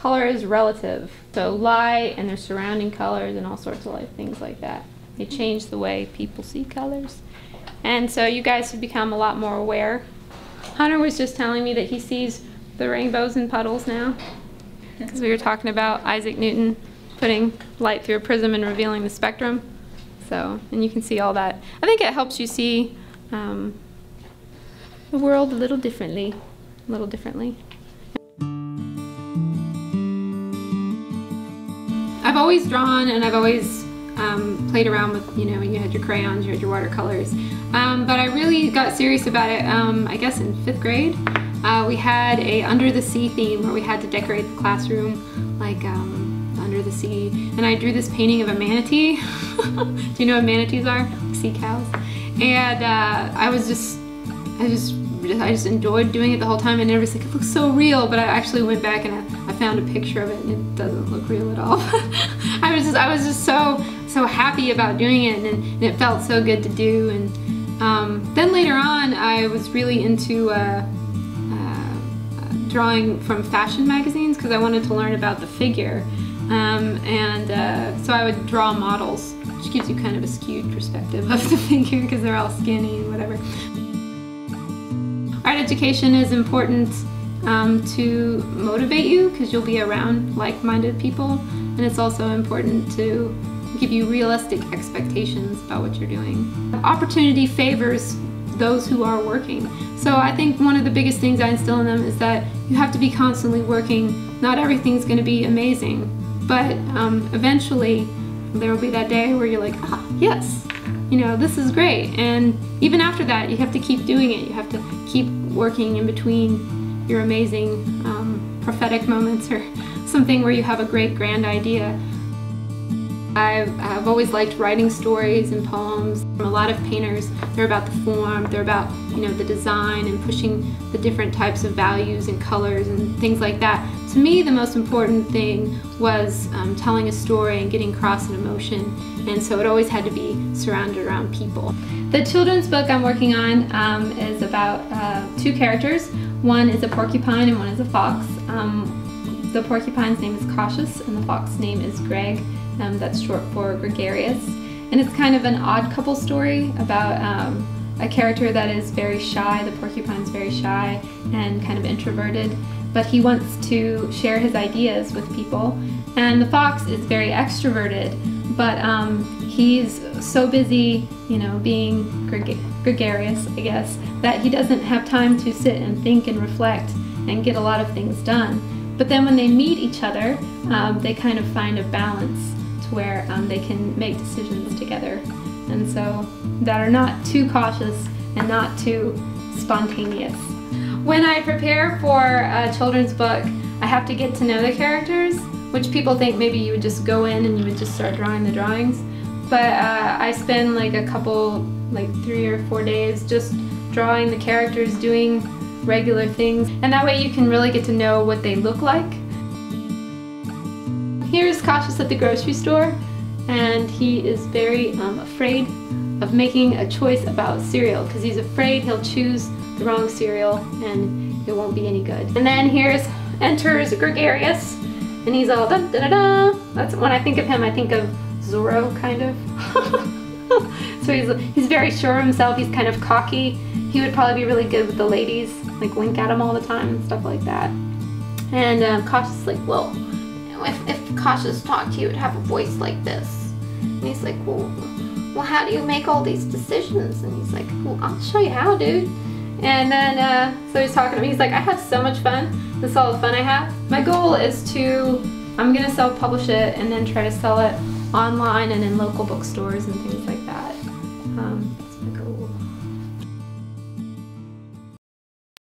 color is relative. So light and their surrounding colors and all sorts of things like that. They change the way people see colors. And so you guys have become a lot more aware. Hunter was just telling me that he sees the rainbows in puddles now. Because we were talking about Isaac Newton putting light through a prism and revealing the spectrum. So, and you can see all that. I think it helps you see the world a little differently. I've always drawn and I've always played around with, you know, you had your crayons, you had your watercolors. But I really got serious about it, I guess in 5th grade. We had a Under the Sea theme where we had to decorate the classroom like under the sea. And I drew this painting of a manatee. Do you know what manatees are? Like sea cows. And I just enjoyed doing it the whole time, and everybody's like, it looks so real, but I actually went back and I found a picture of it and it doesn't look real at all. I was just so happy about doing it, and it felt so good to do. And then later on I was really into drawing from fashion magazines because I wanted to learn about the figure, so I would draw models, which gives you kind of a skewed perspective of the figure because they're all skinny and whatever. Art education is important to motivate you because you'll be around like-minded people, and it's also important to give you realistic expectations about what you're doing. Opportunity favors those who are working. So I think one of the biggest things I instill in them is that you have to be constantly working. Not everything's going to be amazing, but eventually there will be that day where you're like, ah, yes, you know, this is great. And even after that, you have to keep doing it. You have to keep working in between your amazing prophetic moments or something where you have a great grand idea. I've always liked writing stories and poems. A lot of painters, they're about the form, they're about, you know, the design and pushing the different types of values and colors and things like that. To me, the most important thing was telling a story and getting across an emotion, and so it always had to be surrounded around people. The children's book I'm working on is about 2 characters. One is a porcupine and one is a fox. The porcupine's name is Cautious and the fox's name is Greg. That's short for gregarious. And it's kind of an odd couple story about a character that is very shy. The porcupine's very shy and kind of introverted, but he wants to share his ideas with people. And the fox is very extroverted, but he's so busy, you know, being gregarious, I guess, that he doesn't have time to sit and think and reflect and get a lot of things done. But then when they meet each other, they kind of find a balance where they can make decisions together, and so that are not too cautious and not too spontaneous. When I prepare for a children's book, I have to get to know the characters, which people think maybe you would just go in and you would just start drawing the drawings, but I spend like a couple, like 3 or 4 days just drawing the characters doing regular things, and that way you can really get to know what they look like. Here's Cautious at the grocery store, and he is very afraid of making a choice about cereal because he's afraid he'll choose the wrong cereal and it won't be any good. And then enters Gregarious, and he's all da da da da. That's when I think of him, I think of Zorro, kind of. So he's very sure of himself. He's kind of cocky. He would probably be really good with the ladies, like wink at them all the time and stuff like that. And Cautious is like, well, if Cautious talked to you, it would have a voice like this. And he's like, well, how do you make all these decisions? And he's like, well, I'll show you how, dude. And then, so he's talking to me. He's like, I have so much fun. This is all the fun I have. My goal is I'm going to self-publish it and then try to sell it online and in local bookstores and things like that.